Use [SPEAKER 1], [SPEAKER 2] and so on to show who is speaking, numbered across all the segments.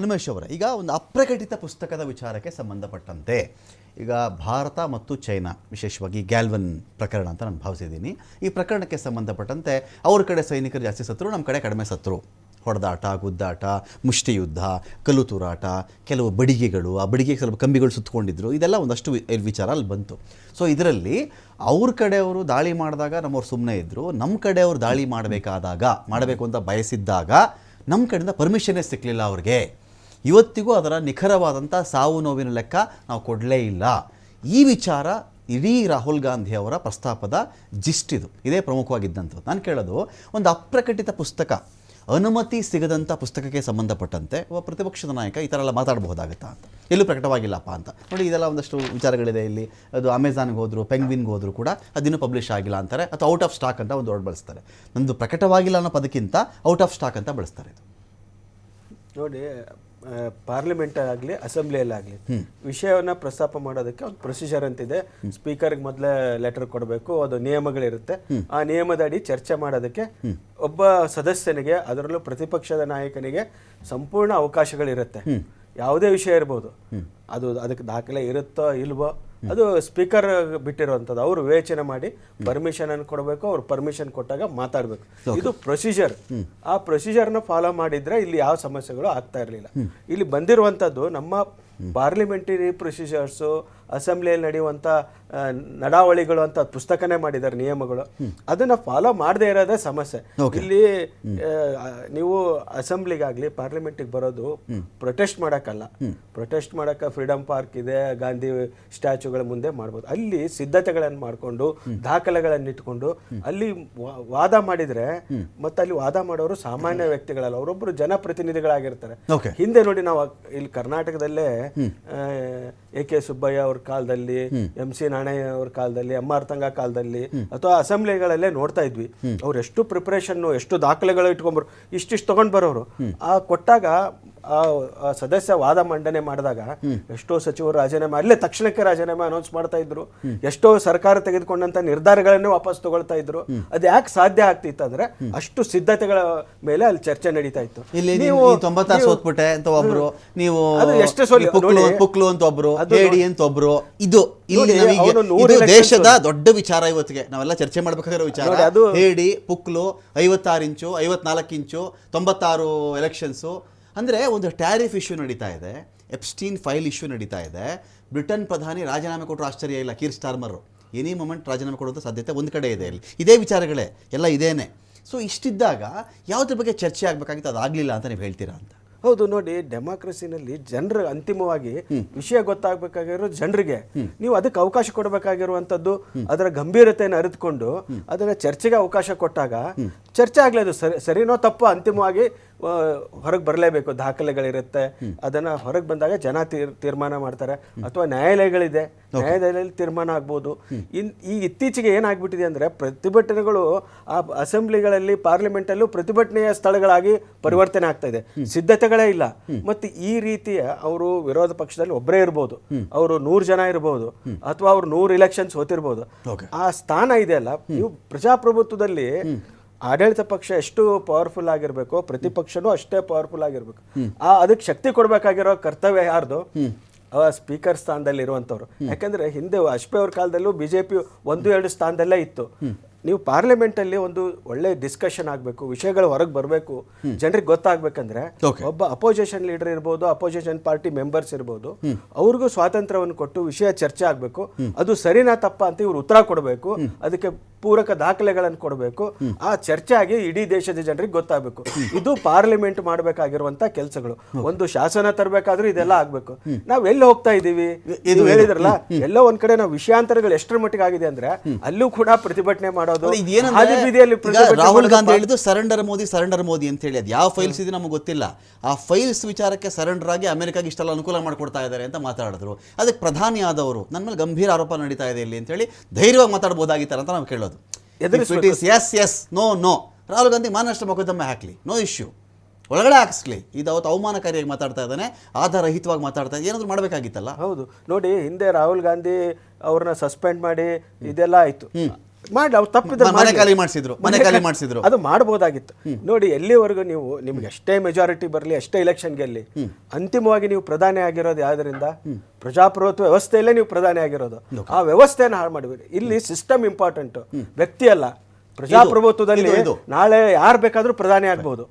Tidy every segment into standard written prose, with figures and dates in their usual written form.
[SPEAKER 1] ಹನುಮೇಶ್ ಅವರ ಈಗ ಒಂದು ಅಪ್ರಕಟಿತ ಪುಸ್ತಕದ ವಿಚಾರಕ್ಕೆ ಸಂಬಂಧಪಟ್ಟಂತೆ ಈಗ ಭಾರತ ಮತ್ತು ಚೈನಾ ವಿಶೇಷವಾಗಿ ಗ್ಯಾಲ್ವನ್ ಪ್ರಕರಣ ಅಂತ ನಾನು ಭಾವಿಸಿದ್ದೀನಿ. ಈ ಪ್ರಕರಣಕ್ಕೆ ಸಂಬಂಧಪಟ್ಟಂತೆ ಅವ್ರ ಕಡೆ ಸೈನಿಕರು ಜಾಸ್ತಿ ಸತ್ರು, ನಮ್ಮ ಕಡೆ ಕಡಿಮೆ ಸತ್ರು. ಹೊಡೆದಾಟ, ಗುದ್ದಾಟ, ಮುಷ್ಟಿಯುದ್ಧ, ಕಲ್ಲು ತೂರಾಟ, ಕೆಲವು ಬಡಿಗೆಗಳು, ಆ ಬಡಿಗೆಗೆ ಸ್ವಲ್ಪ ಕಂಬಿಗಳು ಸುತ್ತಕೊಂಡಿದ್ರು, ಇದೆಲ್ಲ ಒಂದಷ್ಟು ವಿಚಾರ ಅಲ್ಲಿ ಬಂತು. ಸೊ ಇದರಲ್ಲಿ ಅವ್ರ ಕಡೆಯವರು ದಾಳಿ ಮಾಡಿದಾಗ ನಮ್ಮವ್ರು ಸುಮ್ಮನೆ ಇದ್ದರು, ನಮ್ಮ ಕಡೆಯವರು ದಾಳಿ ಮಾಡಬೇಕು ಅಂತ ಬಯಸಿದ್ದಾಗ ನಮ್ಮ ಕಡೆಯಿಂದ ಪರ್ಮಿಷನ್ನೇ ಸಿಕ್ಕಲಿಲ್ಲ ಅವ್ರಿಗೆ. ಇವತ್ತಿಗೂ ಅದರ ನಿಖರವಾದಂಥ ಸಾವು ನೋವಿನ ಲೆಕ್ಕ ನಾವು ಕೊಡಲೇ ಇಲ್ಲ. ಈ ವಿಚಾರ ಇಡೀ ರಾಹುಲ್ ಗಾಂಧಿ ಅವರ ಪ್ರಸ್ತಾಪದ ಜಿಸ್ಟ್ ಇದೇ ಪ್ರಮುಖವಾಗಿದ್ದಂಥದ್ದು. ನಾನು ಕೇಳೋದು, ಒಂದು ಅಪ್ರಕಟಿತ ಪುಸ್ತಕ, ಅನುಮತಿ ಸಿಗದಂಥ ಪುಸ್ತಕಕ್ಕೆ ಸಂಬಂಧಪಟ್ಟಂತೆ ಒಬ್ಬ ಪ್ರತಿಪಕ್ಷದ ನಾಯಕ ಈ ಥರ ಎಲ್ಲ ಮಾತಾಡಬಹುದಾಗುತ್ತಾ ಅಂತ, ಎಲ್ಲೂ ಪ್ರಕಟವಾಗಿಲ್ಲಪ್ಪ ಅಂತ ನೋಡಿ. ಇದೆಲ್ಲ ಒಂದಷ್ಟು ವಿಚಾರಗಳಿದೆ ಇಲ್ಲಿ. ಅದು ಅಮೆಝಾನ್ಗೆ ಹೋದ್ರು, ಪೆಂಗ್ವಿನ್ಗೆ ಹೋದ್ರು ಕೂಡ ಅದಿನ್ನೂ ಪಬ್ಲಿಷ್ ಆಗಿಲ್ಲ ಅಂತಾರೆ, ಅಥವಾ ಔಟ್ ಆಫ್ ಸ್ಟಾಕ್ ಅಂತ ಒಂದು ವರ್ಡ್ ಬಳಸ್ತಾರೆ. ನಂದು ಪ್ರಕಟವಾಗಿಲ್ಲ ಅನ್ನೋ ಪದಕ್ಕಿಂತ ಔಟ್ ಆಫ್ ಸ್ಟಾಕ್ ಅಂತ ಬಳಸ್ತಾರೆ. ಇದು
[SPEAKER 2] ನೋಡಿ, ಪಾರ್ಲಿಮೆಂಟ್ ಆಗಲಿ ಅಸೆಂಬ್ಲಿಯಲ್ಲಾಗಲಿ ವಿಷಯವನ್ನು ಪ್ರಸ್ತಾಪ ಮಾಡೋದಕ್ಕೆ ಒಂದು ಪ್ರೊಸೀಜರ್ ಅಂತಿದೆ. ಸ್ಪೀಕರ್ಗೆ ಮೊದಲೇ ಲೆಟರ್ ಕೊಡಬೇಕು, ಅದು ನಿಯಮಗಳಿರುತ್ತೆ. ಆ ನಿಯಮದ ಅಡಿ ಚರ್ಚೆ ಮಾಡೋದಕ್ಕೆ ಒಬ್ಬ ಸದಸ್ಯನಿಗೆ, ಅದರಲ್ಲೂ ಪ್ರತಿಪಕ್ಷದ ನಾಯಕನಿಗೆ ಸಂಪೂರ್ಣ ಅವಕಾಶಗಳಿರುತ್ತೆ. ಯಾವುದೇ ವಿಷಯ ಇರ್ಬೋದು, ಅದಕ್ಕೆ ದಾಖಲೆ ಇರುತ್ತೋ ಇಲ್ವೋ ಅದು ಸ್ಪೀಕರ್ ಬಿಟ್ಟಿರುವಂಥದ್ದು. ಅವರು ವಿವೇಚನೆ ಮಾಡಿ ಪರ್ಮಿಷನ್ ಅನ್ನು ಕೊಡಬೇಕು, ಅವ್ರು ಪರ್ಮಿಷನ್ ಕೊಟ್ಟಾಗ ಮಾತಾಡಬೇಕು. ಇದು ಪ್ರೊಸೀಜರ್. ಆ ಪ್ರೊಸೀಜರ್ನ ಫಾಲೋ ಮಾಡಿದ್ರೆ ಇಲ್ಲಿ ಯಾವ ಸಮಸ್ಯೆಗಳು ಆಗ್ತಾ ಇರಲಿಲ್ಲ. ಇಲ್ಲಿ ಬಂದಿರುವಂಥದ್ದು ನಮ್ಮ ಪಾರ್ಲಿಮೆಂಟರಿ ಪ್ರೊಸೀಜರ್ಸು, ಅಸೆಂಬ್ಲಿಯಲ್ಲಿ ನಡೆಯುವಂಥ ನಡಾವಳಿಗಳು ಅಂತ ಪುಸ್ತಕನೇ ಮಾಡಿದ್ದಾರೆ, ನಿಯಮಗಳು. ಅದನ್ನ ಫಾಲೋ ಮಾಡದೇ ಇರೋದೇ ಸಮಸ್ಯೆ. ಇಲ್ಲಿ ನೀವು ಅಸೆಂಬ್ಲಿಗಾಗ್ಲಿ ಪಾರ್ಲಿಮೆಂಟಿಗೆ ಬರೋದು ಪ್ರೊಟೆಸ್ಟ್ ಮಾಡೋಕ್ಕಲ್ಲ. ಪ್ರೊಟೆಸ್ಟ್ ಮಾಡೋಕ್ಕೆ ಫ್ರೀಡಮ್ ಪಾರ್ಕ್ ಇದೆ, ಗಾಂಧಿ ಸ್ಟ್ಯಾಚ್ಯೂಗಳ ಮುಂದೆ ಮಾಡ್ಬೋದು. ಅಲ್ಲಿ ಸಿದ್ಧತೆಗಳನ್ನು ಮಾಡಿಕೊಂಡು ದಾಖಲೆಗಳನ್ನು ಇಟ್ಕೊಂಡು ಅಲ್ಲಿ ವಾದ ಮಾಡಿದ್ರೆ, ಮತ್ತೆ ಅಲ್ಲಿ ವಾದ ಮಾಡೋರು ಸಾಮಾನ್ಯ ವ್ಯಕ್ತಿಗಳಲ್ಲ, ಅವರೊಬ್ಬರು ಜನಪ್ರತಿನಿಧಿಗಳಾಗಿರ್ತಾರೆ. ಹಿಂದೆ ನೋಡಿ, ನಾವು ಇಲ್ಲಿ ಕರ್ನಾಟಕದಲ್ಲೇ ಎ.ಕೆ. ಸುಬ್ಬಯ್ಯ ಅವ್ರ ಕಾಲದಲ್ಲಿ, ಎಂ.ಸಿ. ನಾಣಯ್ಯ ಅವ್ರ ಕಾಲದಲ್ಲಿ, ಎಂ.ಆರ್. ತಂಗ ಕಾಲದಲ್ಲಿ, ಅಥವಾ ಅಸೆಂಬ್ಲಿಗಳಲ್ಲೇ ನೋಡ್ತಾ ಇದ್ವಿ. ಅವ್ರು ಎಷ್ಟು ಪ್ರಿಪರೇಷನ್ನು, ಎಷ್ಟು ದಾಖಲೆಗಳು ಇಟ್ಕೊಂಡ್ಬರು, ಇಷ್ಟಿಷ್ಟು ತಗೊಂಡ್ ಬರೋರು. ಆ ಕೊಟ್ಟಾಗ ಆ ಸದಸ್ಯ ವಾದ ಮಂಡನೆ ಮಾಡಿದಾಗ ಎಷ್ಟೋ ಸಚಿವರು ರಾಜೀನಾಮೆ, ಅಲ್ಲೇ ತಕ್ಷಣಕ್ಕೆ ರಾಜೀನಾಮೆ ಅನೌನ್ಸ್ ಮಾಡ್ತಾ ಇದ್ರು. ಎಷ್ಟೋ ಸರ್ಕಾರ ತೆಗೆದುಕೊಂಡಂತ ನಿರ್ಧಾರಗಳನ್ನೇ ವಾಪಸ್ ತಗೊಳ್ತಾ ಇದ್ರು. ಅದು ಯಾಕೆ ಸಾಧ್ಯ ಆಗ್ತಿತ್ತು ಅಂದ್ರೆ, ಅಷ್ಟು ಸಿದ್ಧತೆಗಳ ಮೇಲೆ ಅಲ್ಲಿ ಚರ್ಚೆ ನಡೀತಾ ಇತ್ತು.
[SPEAKER 1] ನೀವು 90 ಸೋತ್ಬಿಟ್ಟೆ ಅಂತ ಒಬ್ರು, ನೀವು ಪುಕ್ಲು ಅಂತ ಒಬ್ರು, ಹೇಡಿ ಅಂತ ಒಬ್ರು, ಇದು ದೇಶದ ದೊಡ್ಡ ವಿಚಾರ. ಇವತ್ತಿಗೆ ನಾವೆಲ್ಲ ಚರ್ಚೆ ಮಾಡ್ಬೇಕಾಗಿರೋ ವಿಚಾರ. ಹೇಡಿ, ಪುಕ್ಲು, 56 ಇಂಚು, 54 ಇಂಚು, 96 ಎಲೆಕ್ಷನ್ಸು. ಅಂದರೆ ಒಂದು ಟ್ಯಾರಿಫ್ ಇಶ್ಯೂ ನಡೀತಾ ಇದೆ, ಎಪ್ಸ್ಟೀನ್ ಫೈಲ್ ಇಶ್ಯೂ ನಡೀತಾ ಇದೆ. ಬ್ರಿಟನ್ ಪ್ರಧಾನಿ ರಾಜೀನಾಮೆ ಕೊಟ್ಟರು ಆಶ್ಚರ್ಯ ಇಲ್ಲ. ಕೀರ್ ಸ್ಟಾರ್ಮರ್ ಎನಿ ಮೊಮೆಂಟ್ ರಾಜೀನಾಮೆ ಕೊಡುವಂಥ ಸಾಧ್ಯತೆ ಒಂದು ಕಡೆ ಇದೆ. ಇಲ್ಲಿ ಇದೇ ವಿಚಾರಗಳೇ ಎಲ್ಲ ಇದೇನೆ. ಸೊ ಇಷ್ಟಿದ್ದಾಗ ಯಾವುದ್ರ ಬಗ್ಗೆ ಚರ್ಚೆ ಆಗಬೇಕಾಗಿತ್ತು, ಅದಾಗಲಿಲ್ಲ ಅಂತ ನೀವು ಹೇಳ್ತೀರಾ ಅಂತ?
[SPEAKER 2] ಹೌದು, ನೋಡಿ, ಡೆಮಾಕ್ರಸಿನಲ್ಲಿ ಜನರು ಅಂತಿಮವಾಗಿ ವಿಷಯ ಗೊತ್ತಾಗಬೇಕಾಗಿರೋ ಜನರಿಗೆ ನೀವು ಅದಕ್ಕೆ ಅವಕಾಶ ಕೊಡಬೇಕಾಗಿರುವಂಥದ್ದು. ಅದರ ಗಂಭೀರತೆಯನ್ನು ಅರಿತುಕೊಂಡು ಅದನ್ನ ಚರ್ಚೆಗೆ ಅವಕಾಶ ಕೊಟ್ಟಾಗ ಚರ್ಚೆ ಆಗಲಿ. ಅದು ಸರಿನೋ ತಪ್ಪು ಅಂತಿಮವಾಗಿ ಹೊರಗೆ ಬರಲೇಬೇಕು. ದಾಖಲೆಗಳಿರುತ್ತೆ, ಅದನ್ನ ಹೊರಗೆ ಬಂದಾಗ ಜನ ತೀರ್ಮಾನ ಮಾಡ್ತಾರೆ, ಅಥವಾ ನ್ಯಾಯಾಲಯಗಳಿದೆ, ನ್ಯಾಯಾಲಯದಲ್ಲಿ ತೀರ್ಮಾನ ಆಗ್ಬೋದು. ಈ ಇತ್ತೀಚೆಗೆ ಏನಾಗ್ಬಿಟ್ಟಿದೆ ಅಂದ್ರೆ, ಪ್ರತಿಭಟನೆಗಳು ಆ ಅಸೆಂಬ್ಲಿಗಳಲ್ಲಿ, ಪಾರ್ಲಿಮೆಂಟಲ್ಲೂ ಪ್ರತಿಭಟನೆಯ ಸ್ಥಳಗಳಾಗಿ ಪರಿವರ್ತನೆ ಆಗ್ತಾ ಇದೆ. ಸಿದ್ಧತೆಗಳೇ ಇಲ್ಲ. ಮತ್ತೆ ಈ ರೀತಿಯ ಅವರು ವಿರೋಧ ಪಕ್ಷದಲ್ಲಿ ಒಬ್ಬರೇ ಇರ್ಬೋದು, ಅವರು 100 ಜನ ಇರ್ಬೋದು, ಅಥವಾ ಅವ್ರು 100 ಎಲೆಕ್ಷನ್ಸ್ ಹೋತಿರ್ಬೋದು. ಆ ಸ್ಥಾನ ಇದೆಯಲ್ಲ, ನೀವು ಪ್ರಜಾಪ್ರಭುತ್ವದಲ್ಲಿ ಆಡಳಿತ ಪಕ್ಷ ಎಷ್ಟು ಪವರ್ಫುಲ್ ಆಗಿರ್ಬೇಕು, ಪ್ರತಿಪಕ್ಷನೂ ಅಷ್ಟೇ ಪವರ್ಫುಲ್ ಆಗಿರ್ಬೇಕು. ಅದಕ್ಕೆ ಶಕ್ತಿ ಕೊಡ್ಬೇಕಾಗಿರೋ ಕರ್ತವ್ಯ ಯಾರ್ದು? ಸ್ಪೀಕರ್ ಸ್ಥಾನದಲ್ಲಿ ಇರುವಂತವ್ರು. ಯಾಕಂದ್ರೆ ಹಿಂದೆ ವಾಜಪೇಯಿ ಅವ್ರ ಕಾಲದಲ್ಲೂ ಬಿಜೆಪಿ 1-2 ಸ್ಥಾನದಲ್ಲೇ ಇತ್ತು. ನೀವು ಪಾರ್ಲಿಮೆಂಟ್ ಅಲ್ಲಿ ಒಂದು ಒಳ್ಳೆ ಡಿಸ್ಕಷನ್ ಆಗಬೇಕು, ವಿಷಯಗಳು ಹೊರಗೆ ಬರಬೇಕು, ಜನರಿಗೆ ಗೊತ್ತಾಗಬೇಕಂದ್ರೆ ಒಬ್ಬ ಅಪೋಸಿಷನ್ ಲೀಡರ್ ಇರ್ಬೋದು, ಅಪೋಸಿಷನ್ ಪಾರ್ಟಿ ಮೆಂಬರ್ಸ್ ಇರ್ಬೋದು, ಅವ್ರಿಗೂ ಸ್ವಾತಂತ್ರ್ಯವನ್ನು ಕೊಟ್ಟು ವಿಷಯ ಚರ್ಚೆ ಆಗಬೇಕು. ಅದು ಸರಿನಾ ತಪ್ಪ ಅಂತ ಇವ್ರು ಉತ್ತರ ಕೊಡಬೇಕು, ಅದಕ್ಕೆ ಪೂರಕ ದಾಖಲೆಗಳನ್ನು ಕೊಡಬೇಕು. ಆ ಚರ್ಚೆ ಆಗಿ ಇಡೀ ದೇಶದ ಜನರಿಗೆ ಗೊತ್ತಾಗಬೇಕು. ಇದು ಪಾರ್ಲಿಮೆಂಟ್ ಮಾಡಬೇಕಾಗಿರುವಂತ ಕೆಲಸಗಳು. ಒಂದು ಶಾಸನ ತರಬೇಕಾದ್ರೂ ಇದೆಲ್ಲ ಆಗ್ಬೇಕು. ನಾವ್ ಎಲ್ಲಿ ಹೋಗ್ತಾ ಇದೀವಿ ಹೇಳಿದ್ರಲ್ಲ, ಎಲ್ಲೋ ಒಂದ್ ಕಡೆ ನಾವು ವಿಷಯಾಂತರಗಳು ಎಷ್ಟರ ಮಟ್ಟಿಗೆ ಆಗಿದೆ ಅಂದ್ರೆ, ಅಲ್ಲೂ ಕೂಡ ಪ್ರತಿಭಟನೆ ಮಾಡೋದು.
[SPEAKER 1] ರಾಹುಲ್ ಗಾಂಧಿ ಹೇಳಿದ್ದು ಸರೆಂಡರ್ ಮೋದಿ ಅಂತ ಹೇಳಿ, ಅದು ಯಾವ ಫೈಲ್ಸ್ ಇದೆ ನಮಗೆ ಗೊತ್ತಿಲ್ಲ. ಆ ಫೈಲ್ಸ್ ವಿಚಾರಕ್ಕೆ ಸರೆಂಡರ್ ಆಗಿ ಅಮೆರಿಕಾಗೆ ಇಷ್ಟೆಲ್ಲ ಅನುಕೂಲ ಮಾಡಿಕೊಡ್ತಾ ಇದ್ದಾರೆ ಅಂತ ಮಾತಾಡಿದ್ರು. ಅದಕ್ಕೆ ಪ್ರಧಾನಿ ಆದವರು ನನ್ನ ಮೇಲೆ ಗಂಭೀರ ಆರೋಪ ನಡೀತಾ ಇದೆ ಇಲ್ಲಿ ಅಂತ ಹೇಳಿ ಧೈರ್ಯವಾಗಿ ಮಾತಾಡಬಹುದಾಗಿತ್ತಾರೆ ಅಂತ ನಾವು ಕೇಳೋದು. ನೋ ರಾಹುಲ್ ಗಾಂಧಿ ಮಾನನಷ್ಟ ಮೊಕದ್ದಮೆ ಹಾಕ್ಲಿ, ನೋ ಇಶ್ಯೂ, ಒಳಗಡೆ ಹಾಕಿಸ್ಲಿ. ಇದು ಅವತ್ತು ಅವಮಾನಕಾರಿಯಾಗಿ ಮಾತಾಡ್ತಾ ಇದ್ದಾನೆ, ಆಧಾರರಹಿತವಾಗಿ ಮಾತಾಡ್ತಾ ಇದ್ದಾನೆ, ಏನಾದರೂ ಮಾಡಬೇಕಾಗಿತ್ತಲ್ಲ.
[SPEAKER 2] ಹೌದು, ನೋಡಿ, ಹಿಂದೆ ರಾಹುಲ್ ಗಾಂಧಿ ಅವ್ರನ್ನ ಸಸ್ಪೆಂಡ್ ಮಾಡಿ ಇದೆಲ್ಲ ಆಯ್ತು. ಮಾಡಿ ಅವ್ರು ತಪ್ಪಿದ್ರೆ
[SPEAKER 1] ಮನೆ ಖಾಲಿ ಮಾಡಿಸಿದ್ರು
[SPEAKER 2] ಅದು ಮಾಡ್ಬೋದಾಗಿತ್ತು. ನೋಡಿ, ಎಲ್ಲಿವರೆಗೂ ನೀವು ನಿಮ್ಗೆ ಎಷ್ಟೇ ಮೆಜಾರಿಟಿ ಬರಲಿ, ಎಷ್ಟೇ ಎಲೆಕ್ಷನ್ ಗೆಲ್ಲಿ, ಅಂತಿಮವಾಗಿ ನೀವು ಪ್ರಧಾನಿ ಆಗಿರೋದು ಯಾವ್ದರಿಂದ? ಪ್ರಜಾಪ್ರಭುತ್ವ ವ್ಯವಸ್ಥೆಯಲ್ಲೇ ನೀವು ಪ್ರಧಾನಿ ಆಗಿರೋದು. ಆ ವ್ಯವಸ್ಥೆಯನ್ನು ಹಾಳು ಮಾಡಬೇಡಿ. ಇಲ್ಲಿ ಸಿಸ್ಟಮ್ ಇಂಪಾರ್ಟೆಂಟ್, ವ್ಯಕ್ತಿ ಅಲ್ಲ. ಪ್ರಜಾಪ್ರಭುತ್ವದಲ್ಲಿ ನಾಳೆ ಯಾರು ಬೇಕಾದ್ರೂ ಪ್ರಧಾನಿ ಆಗ್ಬಹುದು.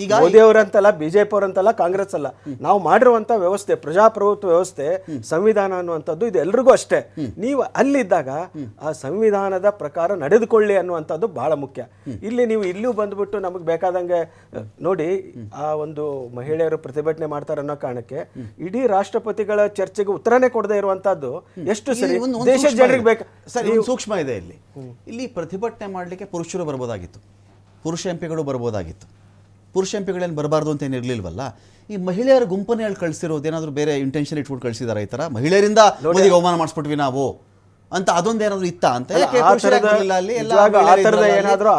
[SPEAKER 2] ಈಗ ಮೋದಿ ಅವರಂತಲ್ಲ, ಬಿಜೆಪಿ ಅವರಂತಲ್ಲ, ಕಾಂಗ್ರೆಸ್ ಅಲ್ಲ. ನಾವು ಮಾಡಿರುವಂತ ವ್ಯವಸ್ಥೆ, ಪ್ರಜಾಪ್ರಭುತ್ವ ವ್ಯವಸ್ಥೆ, ಸಂವಿಧಾನ ಅನ್ನುವಂಥದ್ದು ಇದು ಎಲ್ರಿಗೂ ಅಷ್ಟೇ. ನೀವು ಅಲ್ಲಿದ್ದಾಗ ಆ ಸಂವಿಧಾನದ ಪ್ರಕಾರ ನಡೆದುಕೊಳ್ಳಿ ಅನ್ನುವಂಥದ್ದು ಬಹಳ ಮುಖ್ಯ. ಇಲ್ಲಿ ನೀವು ಇಲ್ಲೂ ಬಂದ್ಬಿಟ್ಟು ನಮಗೆ ಬೇಕಾದಂಗೆ ನೋಡಿ, ಆ ಒಂದು ಮಹಿಳೆಯರು ಪ್ರತಿಭಟನೆ ಮಾಡ್ತಾರೆ ಅನ್ನೋ ಕಾರಣಕ್ಕೆ ಇಡೀ ರಾಷ್ಟ್ರಪತಿಗಳ ಚರ್ಚೆಗೆ ಉತ್ತರನೇ ಕೊಡದೇ ಇರುವಂತದ್ದು ಎಷ್ಟು ಸರಿ? ದೇಶದ ಜನರಿಗೆ ಬೇಕು.
[SPEAKER 1] ಸರಿ, ಸೂಕ್ಷ್ಮ ಇದೆ ಇಲ್ಲಿ ಪ್ರತಿಭಟನೆ ಮಾಡಲಿಕ್ಕೆ ಪುರುಷರು ಬರ್ಬೋದಾಗಿತ್ತು, ಪುರುಷ ಎಂಪಿಗಳು ಬರ್ಬೋದಾಗಿತ್ತು. ಪುರುಷ ಎಂಪಿಗಳೇನು ಬರಬಾರ್ದು ಅಂತ ಏನಿರಲಿಲ್ವಲ್ಲ. ಈ ಮಹಿಳೆಯರ ಗುಂಪನ್ನೇ ಹೇಳಿ ಕಳಿಸಿರೋದು ಏನಾದರೂ ಬೇರೆ ಇಂಟೆನ್ಷನ್ ಇಟ್ಬಿಟ್ಟು ಕಳಿಸಿದಾರ? ಈ ಥರ ಮಹಿಳೆಯರಿಂದ ಮೋದಿಗೆ ಅವಮಾನ ಮಾಡಿಸ್ಬಿಟ್ವಿ ನಾವು ಅಂತ ಅದೊಂದೇನಾದ್ರು ಇತ್ತ ಅಂತ?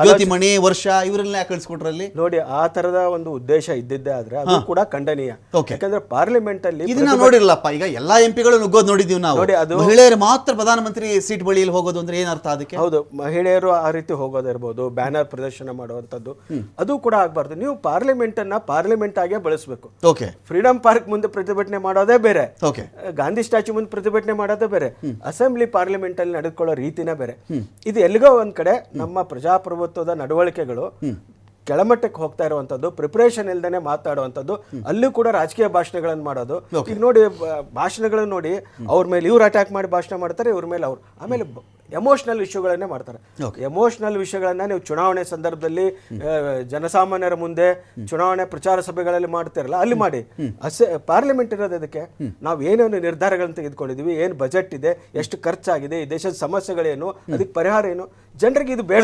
[SPEAKER 1] ಜ್ಯೋತಿಮಣಿ, ವರ್ಷ ಇವರೆಲ್ಲ ಯಾಕೆ ಕಳಿಸ್ಕೊಟ್ರಲ್ಲಿ?
[SPEAKER 2] ನೋಡಿ, ಆ ತರದ ಒಂದು ಉದ್ದೇಶ ಇದ್ದಿದ್ದೇ ಆದ್ರೆ ಅದು ಕೂಡ ಖಂಡನೀಯ. ಯಾಕಂದ್ರೆ ಪಾರ್ಲಿಮೆಂಟ್ ಅಲ್ಲಿ
[SPEAKER 1] ಇದನ್ನ ನೋಡಿರಲ್ಲಪ್ಪ. ಈಗ ಎಲ್ಲಾ ಎಂಪಿಗಳು ನುಗ್ಗೋದು ನೋಡಿದೀವಿ ನಾವು. ಮಹಿಳೆಯರು ಮಾತ್ರ ಪ್ರಧಾನಮಂತ್ರಿ ಸೀಟ್ ಬಳಿಯಲ್ಲಿ ಹೋಗೋದು ಅಂದ್ರೆ ಏನರ್ಥ ಅದಕ್ಕೆ?
[SPEAKER 2] ಹೌದು, ಮಹಿಳೆಯರು ಆ ರೀತಿ ಹೋಗೋದಿರ್ಬೋದು, ಬ್ಯಾನರ್ ಪ್ರದರ್ಶನ ಮಾಡುವಂತದ್ದು, ಅದು ಕೂಡ ಆಗ್ಬಾರ್ದು. ನೀವು ಪಾರ್ಲಿಮೆಂಟ್ ಅನ್ನ ಪಾರ್ಲಿಮೆಂಟ್ ಆಗೇ ಬಳಸಬೇಕು.
[SPEAKER 1] ಓಕೆ,
[SPEAKER 2] ಫ್ರೀಡಂ ಪಾರ್ಕ್ ಮುಂದೆ ಪ್ರತಿಭಟನೆ ಮಾಡೋದೇ ಬೇರೆ,
[SPEAKER 1] ಓಕೆ,
[SPEAKER 2] ಗಾಂಧಿ ಸ್ಟ್ಯಾಚ್ಯೂ ಮುಂದೆ ಪ್ರತಿಭಟನೆ ಮಾಡೋದೇ ಬೇರೆ, ಅಸೆಂಬ್ಲಿ ಪಾರ್ಲಿಮೆಂಟ್ ಅಲ್ಲಿ ನಡೆದುಕೊಳ್ಳೋ ರೀತಿನೇ ಬೇರೆ. ಇದು ಎಲ್ಲಿಗೋ ಒಂದ್ ಕಡೆ ನಮ್ಮ ಪ್ರಜಾಪ್ರಭುತ್ವದ ನಡವಳಿಕೆಗಳು ಕೆಳಮಟ್ಟಕ್ಕೆ ಹೋಗ್ತಾ ಇರುವಂತದ್ದು, ಪ್ರಿಪರೇಷನ್ ಇಲ್ದೇನೆ ಮಾತಾಡುವಂಥದ್ದು, ಅಲ್ಲೂ ಕೂಡ ರಾಜಕೀಯ ಭಾಷಣಗಳನ್ನು ಮಾಡೋದು. ಈಗ ನೋಡಿ, ಭಾಷಣಗಳನ್ನು ನೋಡಿ, ಅವ್ರ ಮೇಲೆ ಇವ್ರು ಅಟ್ಯಾಕ್ ಮಾಡಿ ಭಾಷಣ ಮಾಡ್ತಾರೆ, ಇವ್ರ ಮೇಲೆ ಅವ್ರು, ಆಮೇಲೆ ಎಮೋಷನಲ್ ವಿಷಯಗಳನ್ನೇ ಮಾಡ್ತಾರೆ. ಎಮೋಷನಲ್ ವಿಷಯಗಳನ್ನ ನೀವು ಚುನಾವಣೆ ಸಂದರ್ಭದಲ್ಲಿ ಜನಸಾಮಾನ್ಯರ ಮುಂದೆ ಚುನಾವಣೆ ಪ್ರಚಾರ ಸಭೆಗಳಲ್ಲಿ ಮಾಡ್ತಿರಲ್ಲ, ಅಲ್ಲಿ ಮಾಡಿ. ಪಾರ್ಲಿಮೆಂಟ್ ಇರೋದು ಅದಕ್ಕೆ. ನಾವು ಏನೇನು ನಿರ್ಧಾರಗಳನ್ನು ತೆಗೆದುಕೊಂಡಿದೀವಿ, ಏನು ಬಜೆಟ್ ಇದೆ, ಎಷ್ಟು ಖರ್ಚಾಗಿದೆ, ಈ ದೇಶದ ಸಮಸ್ಯೆಗಳೇನು, ಅದಕ್ಕೆ ಪರಿಹಾರ ಏನು, ಜನರಿಗೆ ಇದು ಬೇಡ.